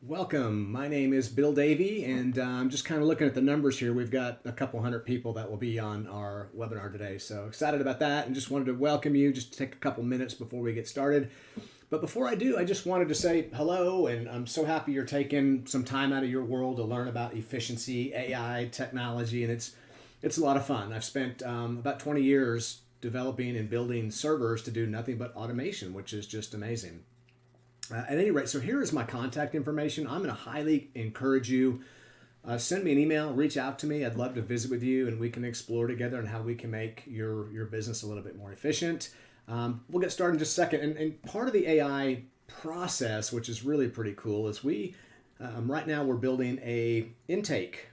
Welcome. My name is Bill Davey, and I'm just kind of looking at the numbers here. We've got a couple hundred people that will be on our webinar today. So excited about that, and just wanted to welcome you. Just take a couple minutes before we get started. But before I do, I just wanted to say hello, and I'm so happy you're taking some time out of your world to learn about efficiency, AI, technology, and it's a lot of fun. I've spent about 20 years developing and building servers to do nothing but automation, which is just amazing. At any rate, so here is my contact information. I'm going to highly encourage you. Send me an email, reach out to me. I'd love to visit with you, and we can explore together on how we can make your business a little bit more efficient. We'll get started in just a second. And part of the AI process, which is really pretty cool, is right now we're building a intake.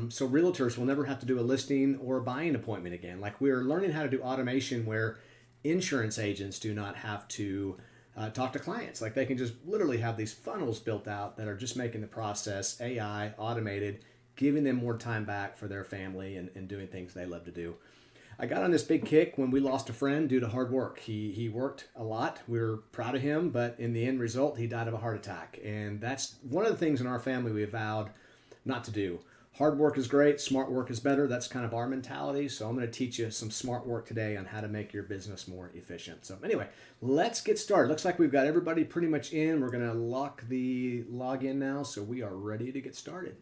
So realtors will never have to do a listing or a buying appointment again. Like, we're learning how to do automation where insurance agents do not have to talk to clients. Like, they can just literally have these funnels built out that are just making the process AI automated, giving them more time back for their family and doing things they love to do. I got on this big kick when we lost a friend due to hard work. He worked a lot. We were proud of him, but in the end result, he died of a heart attack. And that's one of the things in our family we vowed not to do. Hard work is great, smart work is better. That's kind of our mentality. So I'm going to teach you some smart work today on how to make your business more efficient. So anyway, let's get started. Looks like we've got everybody pretty much in. We're going to lock the login now, so we are ready to get started.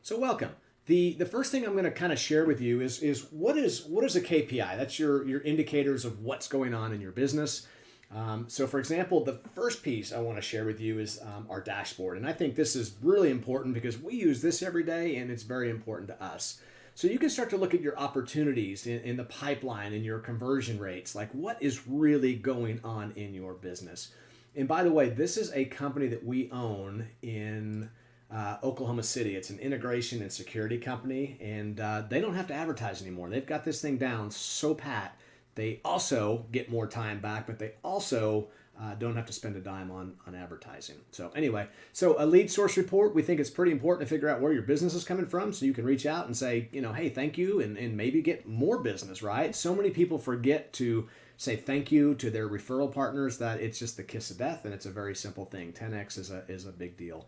So welcome. The first thing I'm going to kind of share with you is what is a KPI? That's your indicators of what's going on in your business. So for example, the first piece I want to share with you is our dashboard. And I think this is really important because we use this every day and it's very important to us. So you can start to look at your opportunities in the pipeline and your conversion rates, like what is really going on in your business. And by the way, this is a company that we own in Oklahoma City. It's an integration and security company, and they don't have to advertise anymore. They've got this thing down so pat. They also get more time back, but they also don't have to spend a dime on advertising. So anyway, so a lead source report, we think it's pretty important to figure out where your business is coming from so you can reach out and say, hey, thank you, and maybe get more business, right? So many people forget to say thank you to their referral partners that it's just the kiss of death, and it's a very simple thing. 10x is a big deal.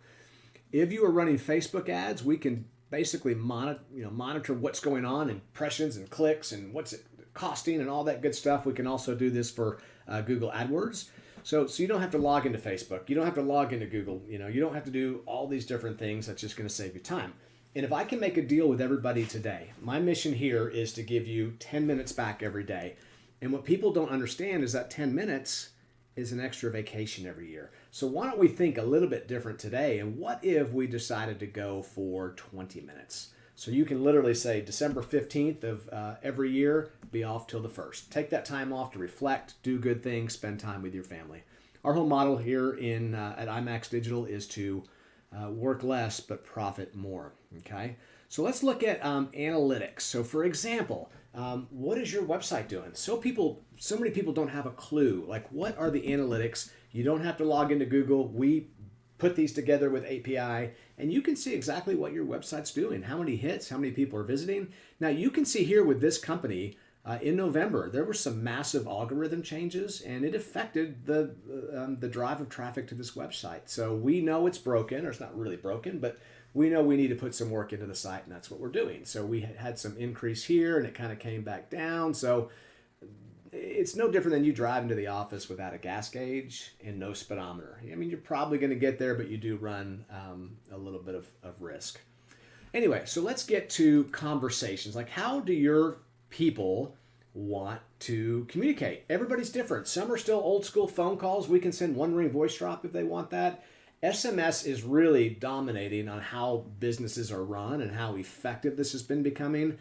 If you are running Facebook ads, we can basically monitor what's going on, impressions and clicks, and what's it costing and all that good stuff. We can also do this for Google AdWords. So you don't have to log into Facebook. You don't have to log into Google. You don't have to do all these different things. That's just going to save you time. And if I can make a deal with everybody today, my mission here is to give you 10 minutes back every day. And what people don't understand is that 10 minutes is an extra vacation every year. So why don't we think a little bit different today? And what if we decided to go for 20 minutes? So you can literally say December 15th of every year, be off till the 1st. Take that time off to reflect, do good things, spend time with your family. Our whole model here at IMAX Digital is to work less but profit more. Okay, so let's look at analytics. So for example, what is your website doing? So many people don't have a clue. Like, what are the analytics? You don't have to log into Google. We put these together with API, and you can see exactly what your website's doing, how many hits, how many people are visiting. Now you can see here with this company, in November, there were some massive algorithm changes, and it affected the drive of traffic to this website. So we know it's broken, or it's not really broken, but we know we need to put some work into the site, and that's what we're doing. So we had some increase here, and it kind of came back down. So it's no different than you drive into the office without a gas gauge and no speedometer. I mean, you're probably going to get there, but you do run a little bit of risk. Anyway, so let's get to conversations. Like, how do your people want to communicate? Everybody's different. Some are still old school phone calls. We can send one ring voice drop if they want that. SMS is really dominating on how businesses are run and how effective this has been becoming.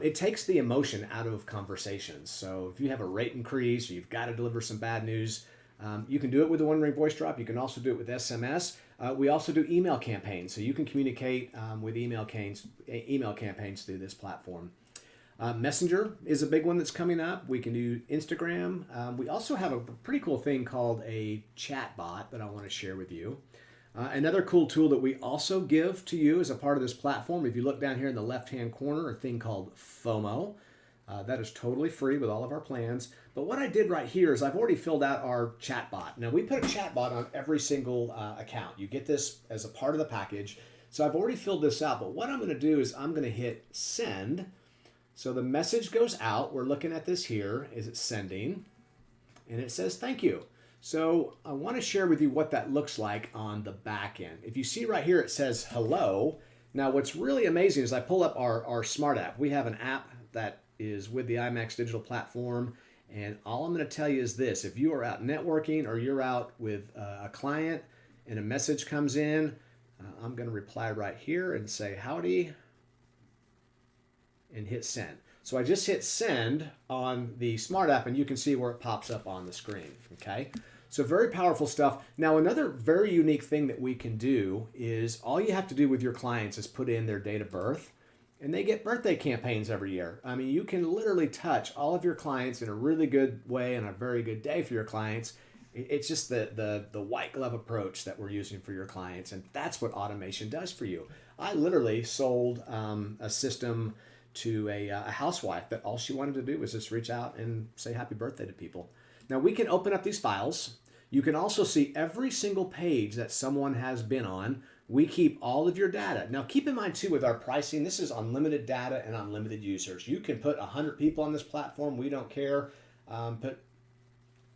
It takes the emotion out of conversations. So if you have a rate increase or you've got to deliver some bad news, you can do it with a one ring voice drop. You can also do it with SMS. We also do email campaigns. So you can communicate with email campaigns through this platform. Messenger is a big one that's coming up. We can do Instagram. We also have a pretty cool thing called a chat bot that I want to share with you. Another cool tool that we also give to you as a part of this platform, if you look down here in the left-hand corner, a thing called FOMO. That is totally free with all of our plans. But what I did right here is I've already filled out our chatbot. Now we put a chatbot on every single account. You get this as a part of the package. So I've already filled this out, but what I'm going to do is I'm going to hit send. So the message goes out. We're looking at this here. Is it sending? And it says thank you. So I want to share with you what that looks like on the back end. If you see right here, it says hello. Now what's really amazing is I pull up our smart app. We have an app that is with the IMAX digital platform. And all I'm going to tell you is this: if you are out networking or you're out with a client and a message comes in, I'm going to reply right here and say howdy and hit send. So I just hit send on the smart app and you can see where it pops up on the screen. Okay. So very powerful stuff. Now, another very unique thing that we can do is all you have to do with your clients is put in their date of birth, and they get birthday campaigns every year. I mean, you can literally touch all of your clients in a really good way and a very good day for your clients. It's just the white glove approach that we're using for your clients, and that's what automation does for you. I literally sold a system to a housewife that all she wanted to do was just reach out and say happy birthday to people. Now we can open up these files. You can also see every single page that someone has been on. We keep all of your data. Now keep in mind too with our pricing, this is unlimited data and unlimited users. You can put 100 people on this platform. We don't care. Put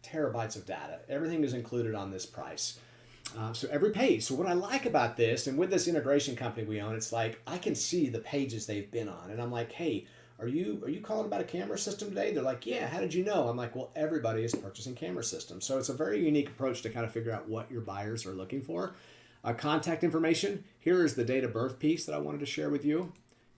terabytes of data. Everything is included on this price. So every page. So what I like about this, and with this integration company we own, it's like I can see the pages they've been on, and I'm like, hey, are you calling about a camera system today? They're like, yeah. How did you know? I'm like, well, everybody is purchasing camera systems. So it's a very unique approach to kind of figure out what your buyers are looking for. Contact information. Here is the date of birth piece that I wanted to share with you.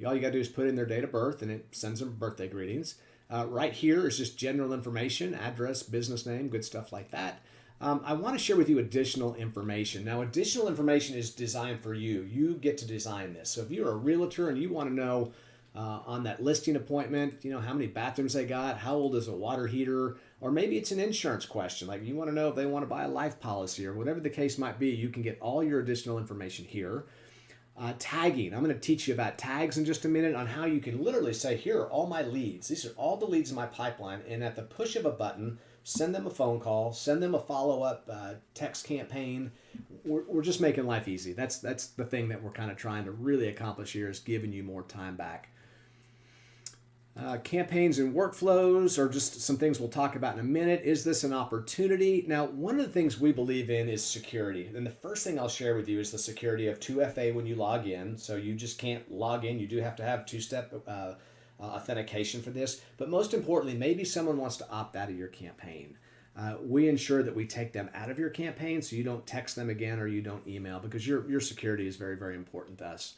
All you got to do is put in their date of birth, and it sends them birthday greetings. Right here is just general information, address, business name, good stuff like that. I want to share with you additional information. Now, additional information is designed for you. You get to design this. So if you're a realtor and you want to know on that listing appointment, how many bathrooms they got, how old is a water heater, or maybe it's an insurance question. Like you want to know if they want to buy a life policy or whatever the case might be, you can get all your additional information here. Tagging. I'm going to teach you about tags in just a minute on how you can literally say, here are all my leads. These are all the leads in my pipeline. And at the push of a button, send them a phone call, send them a follow-up text campaign. We're just making life easy. That's the thing that we're kind of trying to really accomplish here, is giving you more time back. Campaigns and workflows are just some things we'll talk about in a minute. Is this an opportunity? Now, one of the things we believe in is security. And the first thing I'll share with you is the security of 2FA when you log in. So you just can't log in. You do have to have two-step authentication for this. But most importantly, maybe someone wants to opt out of your campaign. We ensure that we take them out of your campaign so you don't text them again or you don't email, because your security is very, very important to us.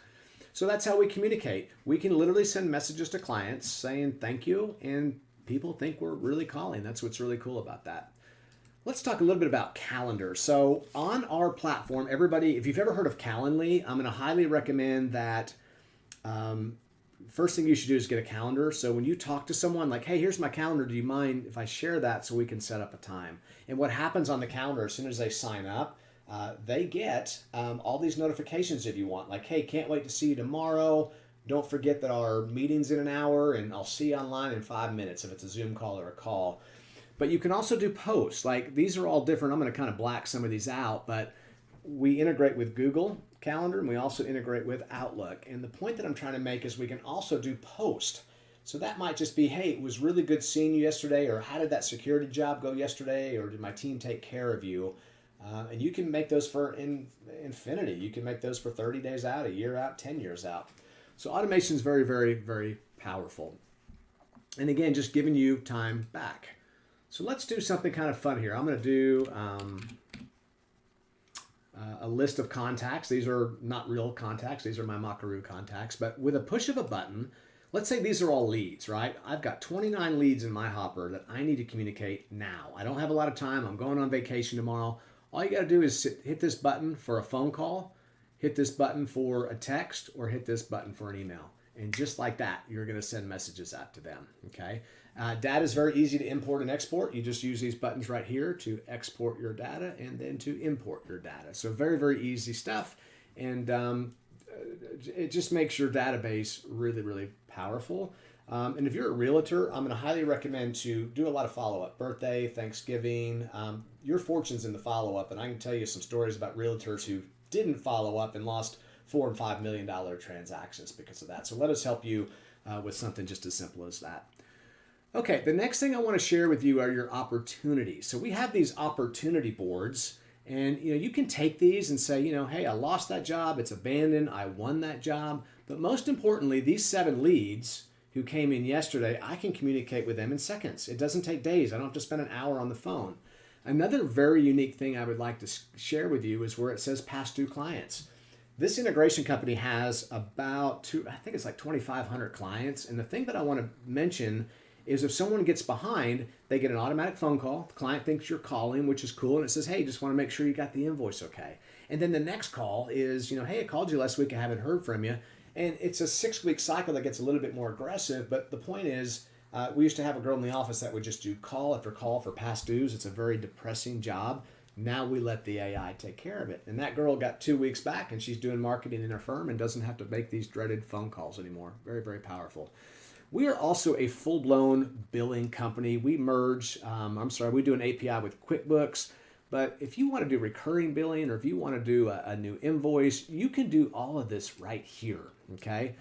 So that's how we communicate. We can literally send messages to clients saying thank you, and people think we're really calling. That's what's really cool about that. Let's talk a little bit about calendar. So on our platform, everybody, if you've ever heard of Calendly, I'm going to highly recommend that. First thing you should do is get a calendar. So when you talk to someone like, hey, here's my calendar, do you mind if I share that so we can set up a time? And what happens on the calendar, as soon as they sign up, they get all these notifications if you want, like, hey, can't wait to see you tomorrow. Don't forget that our meeting's in an hour, and I'll see you online in 5 minutes if it's a Zoom call or a call. But you can also do posts. Like, these are all different. I'm going to kind of black some of these out, but we integrate with Google Calendar, and we also integrate with Outlook. And the point that I'm trying to make is we can also do post. So that might just be, hey, it was really good seeing you yesterday, or how did that security job go yesterday, or did my team take care of you? And you can make those for infinity. You can make those for 30 days out, a year out, 10 years out. So automation is very, very, very powerful. And again, just giving you time back. So let's do something kind of fun here. I'm going to do a list of contacts. These are not real contacts. These are my Makaru contacts. But with a push of a button, let's say these are all leads, right? I've got 29 leads in my hopper that I need to communicate now. I don't have a lot of time. I'm going on vacation tomorrow. All you got to do is hit this button for a phone call, hit this button for a text, or hit this button for an email. And just like that, you're going to send messages out to them, okay? Data is very easy to import and export. You just use these buttons right here to export your data and then to import your data. So very, very easy stuff. And it just makes your database really, really powerful. And if you're a realtor, I'm going to highly recommend to do a lot of follow-up. Birthday, Thanksgiving, your fortune's in the follow-up. And I can tell you some stories about realtors who didn't follow up and lost $4 and $5 million transactions because of that. So let us help you with something just as simple as that. Okay, the next thing I want to share with you are your opportunities. So we have these opportunity boards, and you can take these and say, hey, I lost that job, it's abandoned, I won that job. But most importantly, these 7 leads who came in yesterday, I can communicate with them in seconds. It doesn't take days. I don't have to spend an hour on the phone. Another very unique thing I would like to share with you is where it says past due clients. This integration company has about I think it's like 2,500 clients. And the thing that I want to mention is if someone gets behind, they get an automatic phone call. The client thinks you're calling, which is cool. And it says, hey, just want to make sure you got the invoice okay. And then the next call is, hey, I called you last week. I haven't heard from you. And it's a 6-week cycle that gets a little bit more aggressive. But the point is, we used to have a girl in the office that would just do call after call for past dues. It's a very depressing job. Now we let the AI take care of it. And that girl got 2 weeks back, and she's doing marketing in her firm and doesn't have to make these dreaded phone calls anymore. Very, very powerful. We are also a full-blown billing company. We merge, we do an API with QuickBooks. But if you want to do recurring billing or if you want to do a new invoice, you can do all of this right here, okay?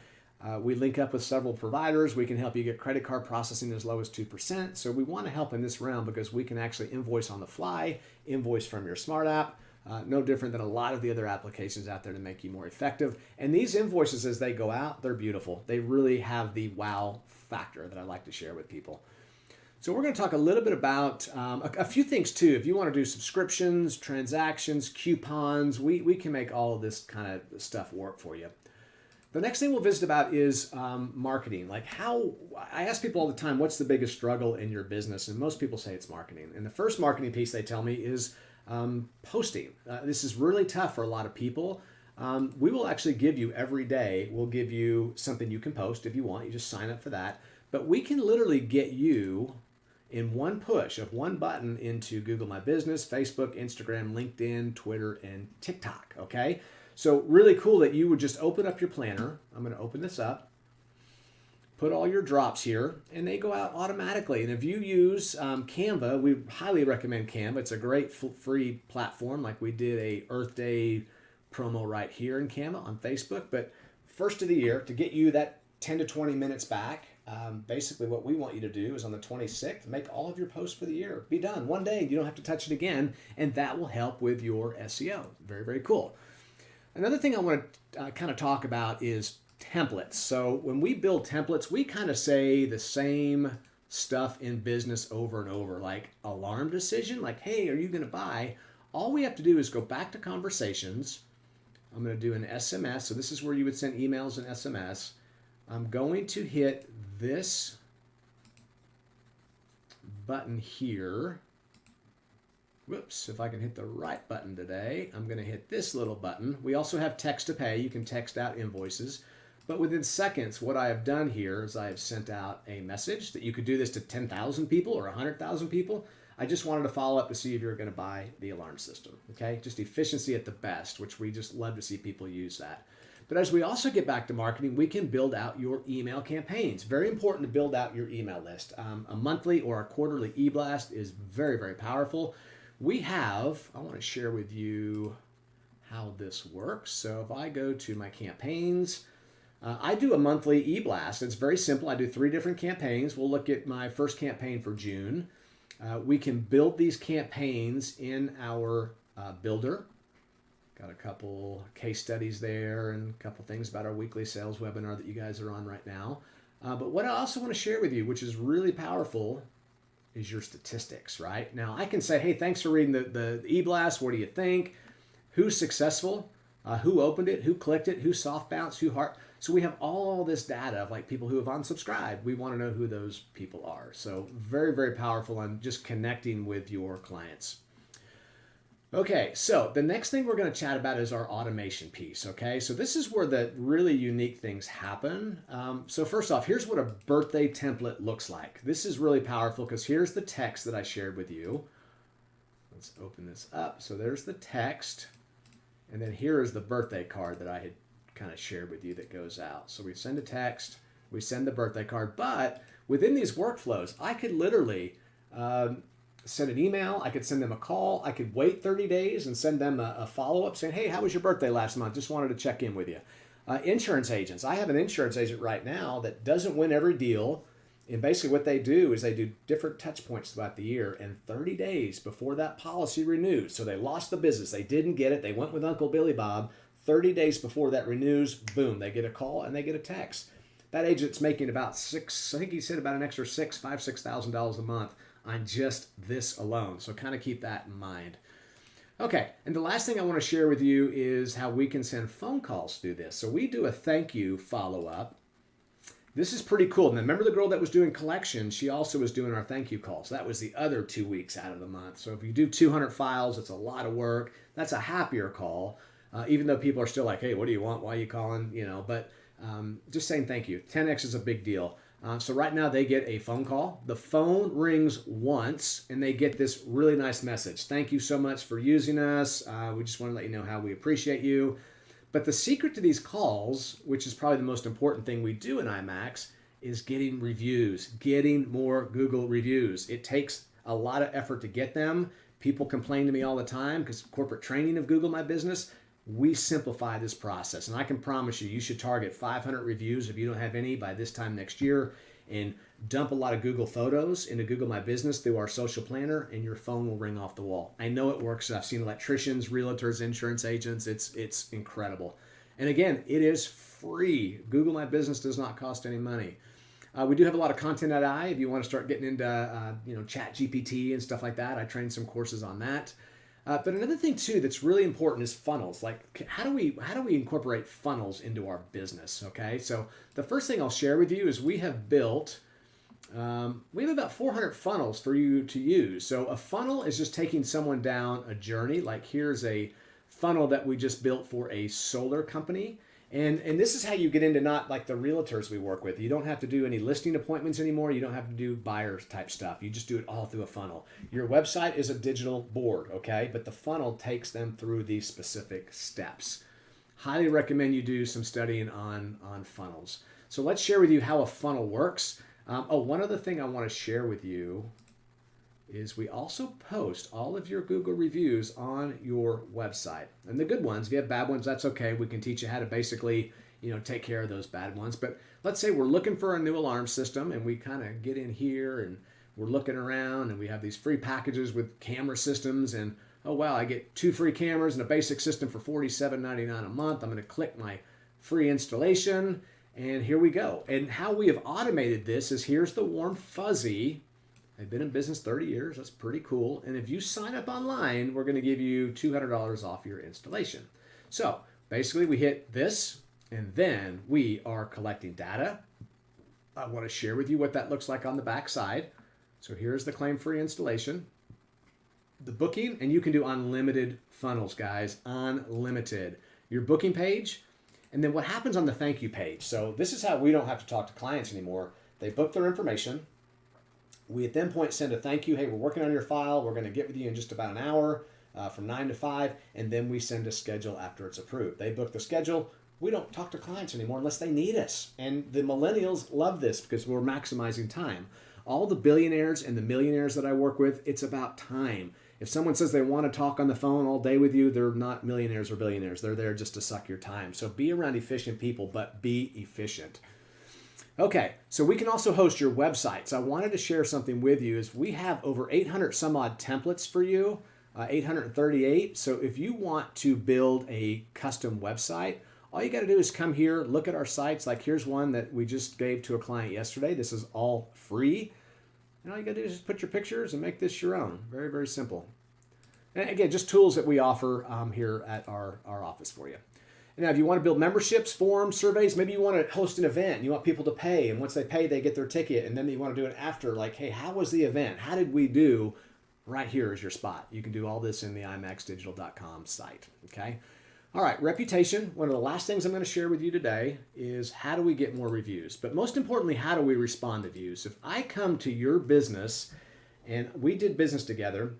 We link up with several providers. We can help you get credit card processing as low as 2%. So we want to help in this realm because we can actually invoice on the fly, invoice from your smart app, no different than a lot of the other applications out there to make you more effective. And these invoices, as they go out, they're beautiful. They really have the wow factor that I like to share with people. So we're going to talk a little bit about a few things too. If you want to do subscriptions, transactions, coupons, we can make all of this kind of stuff work for you. The next thing we'll visit about is marketing. Like I ask people all the time, what's the biggest struggle in your business? And most people say it's marketing. And the first marketing piece they tell me is posting. This is really tough for a lot of people. We will actually give you every day, we'll give you something you can post if you want. You just sign up for that. But we can literally get you in one push of one button into Google My Business, Facebook, Instagram, LinkedIn, Twitter, and TikTok, okay? So really cool that you would just open up your planner. I'm going to open this up, put all your drops here, and they go out automatically. And if you use Canva, we highly recommend Canva. It's a great free platform. Like we did a Earth Day promo right here in Canva on Facebook. But first of the year, to get you that 10 to 20 minutes back, basically what we want you to do is on the 26th, make all of your posts for the year. Be done one day. You don't have to touch it again. And that will help with your SEO. Very, very cool. Another thing I want to kind of talk about is templates. So when we build templates, we kind of say the same stuff in business over and over, like alarm decision, like, hey, are you going to buy? All we have to do is go back to conversations. I'm going to do an SMS. So this is where you would send emails and SMS. I'm going to hit this button here. Whoops, if I can hit the right button today, I'm going to hit this little button. We also have text to pay. You can text out invoices. But within seconds, what I have done here is I have sent out a message that you could do this to 10,000 people or 100,000 people. I just wanted to follow up to see if you're going to buy the alarm system, okay? Just efficiency at the best, which we just love to see people use that. But as we also get back to marketing, we can build out your email campaigns. Very important to build out your email list. A monthly or a quarterly e-blast is very, very powerful. I want to share with you how this works. So if I go to my campaigns, I do a monthly e-blast. It's very simple. I do 3 different campaigns. We'll look at my first campaign for June. We can build these campaigns in our builder. Got a couple case studies there and a couple things about our weekly sales webinar that you guys are on right now. But what I also want to share with you, which is really powerful, is your statistics, right? Now I can say, hey, thanks for reading the e-blast. What do you think? Who's successful? Who opened it? Who clicked it? Who soft bounced? Who heart? So we have all this data of like people who have unsubscribed. We want to know who those people are. So very, very powerful on just connecting with your clients. Okay, so the next thing we're going to chat about is our automation piece, okay? So this is where the really unique things happen. So first off, here's what a birthday template looks like. This is really powerful because here's the text that I shared with you. Let's open this up. So there's the text, and then here is the birthday card that I had kind of shared with you that goes out. So we send a text, we send the birthday card. But within these workflows, I could literally send an email, I could send them a call, I could wait 30 days and send them a follow-up saying, hey, how was your birthday last month? Just wanted to check in with you. Insurance agents. I have an insurance agent right now that doesn't win every deal. And basically what they do is they do different touch points throughout the year, and 30 days before that policy renews. So they lost the business. They didn't get it. They went with Uncle Billy Bob. 30 days before that renews, boom, they get a call and they get a text. That agent's making about I think he said about an extra $6,000 a month on just this alone. So kind of keep that in mind. Okay, and the last thing I want to share with you is how we can send phone calls through this. So we do a thank you follow-up. This is pretty cool. And remember the girl that was doing collections, she also was doing our thank you calls. That was the other 2 weeks out of the month. So if you do 200 files, it's a lot of work. That's a happier call, even though people are still like, hey, what do you want? Why are you calling? But just saying thank you. 10X is a big deal. So right now they get a phone call. The phone rings once and they get this really nice message. Thank you so much for using us. We just want to let you know how we appreciate you. But the secret to these calls, which is probably the most important thing we do in IMAX, is getting reviews, getting more Google reviews. It takes a lot of effort to get them. People complain to me all the time because corporate training of Google My Business. We simplify this process, and I can promise you should target 500 reviews if you don't have any by this time next year, and dump a lot of Google photos into Google My Business through our social planner, and your phone will ring off the wall. I know it works. I've seen electricians, realtors, insurance agents. It's incredible. And again, it is free. Google My Business does not cost any money. We do have a lot of content at I. If you want to start getting into Chat GPT and stuff like that, I train some courses on that. But another thing too that's really important is funnels. Like how do we incorporate funnels into our business? Okay, so the first thing I'll share with you is we have about 400 funnels for you to use. So a funnel is just taking someone down a journey. Like here's a funnel that we just built for a solar company. And this is how you get into not like the realtors we work with. You don't have to do any listing appointments anymore. You don't have to do buyers type stuff. You just do it all through a funnel. Your website is a digital board, okay? But the funnel takes them through these specific steps. Highly recommend you do some studying on funnels. So let's share with you how a funnel works. One other thing I want to share with you is we also post all of your Google reviews on your website. And the good ones, if you have bad ones, that's okay. We can teach you how to basically, take care of those bad ones. But let's say we're looking for a new alarm system and we kind of get in here and we're looking around and we have these free packages with camera systems and, oh wow, I get 2 free cameras and a basic system for $47.99 a month. I'm going to click my free installation and here we go. And how we have automated this is here's the warm fuzzy. They've been in business 30 years. That's pretty cool. And if you sign up online, we're going to give you $200 off your installation. So basically we hit this and then we are collecting data. I want to share with you what that looks like on the back side. So here's the claim-free installation, the booking, and you can do unlimited funnels, guys, unlimited. Your booking page, and then what happens on the thank you page. So this is how we don't have to talk to clients anymore. They book their information. We at that point send a thank you. Hey, we're working on your file. We're going to get with you in just about an hour from 9 to 5. And then we send a schedule after it's approved. They book the schedule. We don't talk to clients anymore unless they need us. And the millennials love this because we're maximizing time. All the billionaires and the millionaires that I work with, it's about time. If someone says they want to talk on the phone all day with you, they're not millionaires or billionaires. They're there just to suck your time. So be around efficient people, but be efficient. Okay, so we can also host your websites. I wanted to share something with you is we have over 800 some odd templates for you, 838. So if you want to build a custom website, all you got to do is come here, look at our sites. Like here's one that we just gave to a client yesterday. This is all free. And all you got to do is just put your pictures and make this your own. Very, very simple. And again, just tools that we offer here at our office for you. Now, if you want to build memberships, forums, surveys, maybe you want to host an event and you want people to pay. And once they pay, they get their ticket. And then you want to do it after, like, hey, how was the event? How did we do? Right here is your spot. You can do all this in the imaxdigital.com site, okay? All right, reputation. One of the last things I'm going to share with you today is how do we get more reviews? But most importantly, how do we respond to views? If I come to your business and we did business together,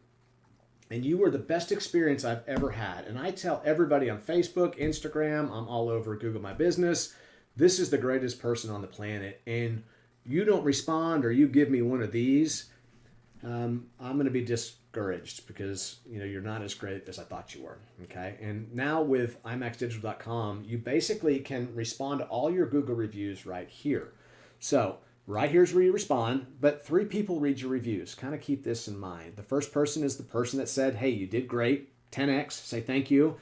and you were the best experience I've ever had. And I tell everybody on Facebook, Instagram, I'm all over Google My Business. this is the greatest person on the planet, and you don't respond or you give me one of these, I'm going to be discouraged because you're not as great as I thought you were. Okay, and now with IMAXdigital.com, you basically can respond to all your Google reviews right here. So right here's where you respond, but 3 people read your reviews. Kind of keep this in mind. The first person is the person that said, "Hey, you did great." 10x, say thank you.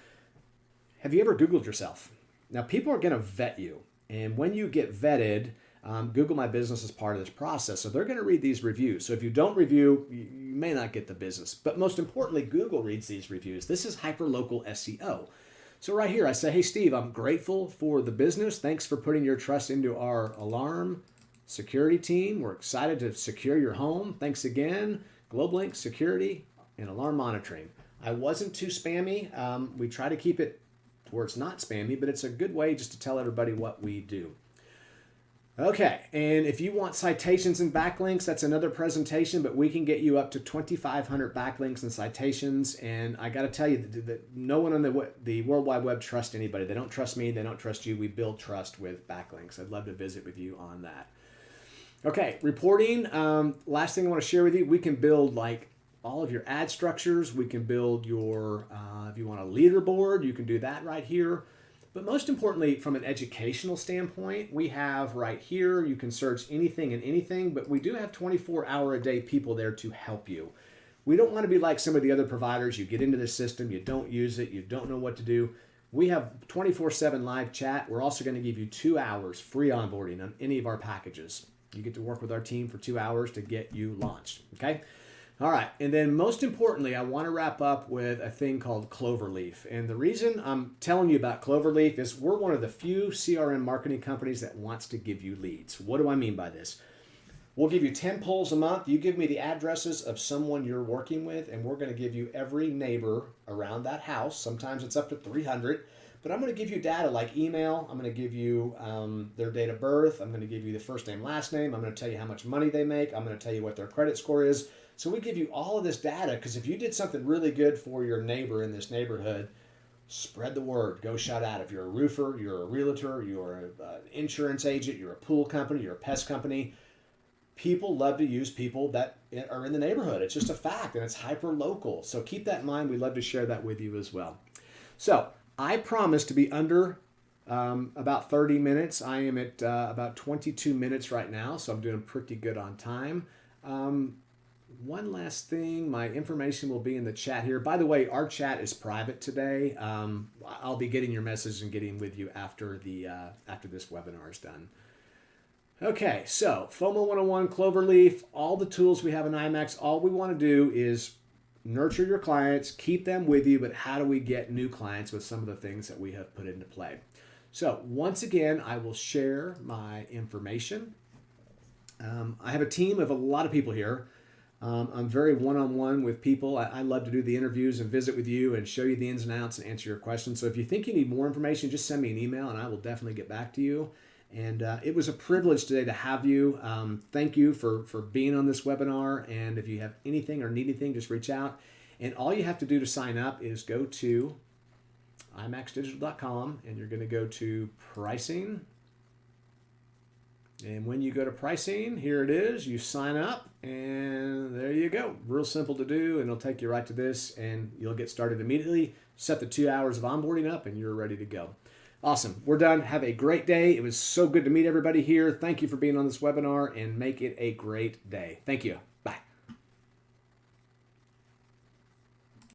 Have you ever Googled yourself? Now people are going to vet you, and when you get vetted, Google My Business is part of this process. So they're going to read these reviews. So if you don't review, you may not get the business. But most importantly, Google reads these reviews. This is hyperlocal SEO. So right here, I say, "Hey, Steve, I'm grateful for the business. Thanks for putting your trust into our alarm security team. We're excited to secure your home. Thanks again. GlobeLink Security and Alarm Monitoring." I wasn't too spammy. We try to keep it where it's not spammy, but it's a good way just to tell everybody what we do. Okay, and if you want citations and backlinks, that's another presentation, but we can get you up to 2,500 backlinks and citations. And I got to tell you that no one on the World Wide Web trusts anybody. They don't trust me. They don't trust you. We build trust with backlinks. I'd love to visit with you on that. Okay, reporting. Last thing I want to share with you, we can build like all of your ad structures. We can build your, if you want a leaderboard, you can do that right here. But most importantly, from an educational standpoint, we have right here, you can search anything and anything, but we do have 24-hour-a-day people there to help you. We don't want to be like some of the other providers. You get into the system, you don't use it, you don't know what to do. We have 24/7 live chat. We're also going to give you 2 hours free onboarding on any of our packages. You get to work with our team for 2 hours to get you launched, okay? All right, and then most importantly, I want to wrap up with a thing called Cloverleaf. And the reason I'm telling you about Cloverleaf is we're one of the few CRM marketing companies that wants to give you leads. What do I mean by this? We'll give you 10 polls a month. You give me the addresses of someone you're working with, and we're going to give you every neighbor around that house. Sometimes it's up to 300. But I'm going to give you data like email. I'm going to give you their date of birth. I'm going to give you the first name, last name. I'm going to tell you how much money they make. I'm going to tell you what their credit score is. So we give you all of this data because if you did something really good for your neighbor in this neighborhood, spread the word. Go shout out. If you're a roofer, you're a realtor, you're an insurance agent, you're a pool company, you're a pest company, people love to use people that are in the neighborhood. It's just a fact, and it's hyper local. So keep that in mind. We'd love to share that with you as well. So I promise to be under about 30 minutes. I am at about 22 minutes right now, so I'm doing pretty good on time. One last thing, my information will be in the chat here. By the way, our chat is private today. I'll be getting your message and getting with you after this webinar is done. Okay, so FOMO 101, Cloverleaf, all the tools we have in IMAX. All we want to do is nurture your clients, keep them with you, but how do we get new clients with some of the things that we have put into play? So once again, I will share my information. I have a team of a lot of people here. I'm very one-on-one with people. I love to do the interviews and visit with you and show you the ins and outs and answer your questions. So if you think you need more information, just send me an email and I will definitely get back to you. And it was a privilege today to have you. Thank you for being on this webinar. And if you have anything or need anything, just reach out. And all you have to do to sign up is go to IMAXdigital.com and you're going to go to pricing. And when you go to pricing, here it is. You sign up and there you go. Real simple to do, and it'll take you right to this and you'll get started immediately. Set the 2 hours of onboarding up and you're ready to go. Awesome. We're done. Have a great day. It was so good to meet everybody here. Thank you for being on this webinar and make it a great day. Thank you.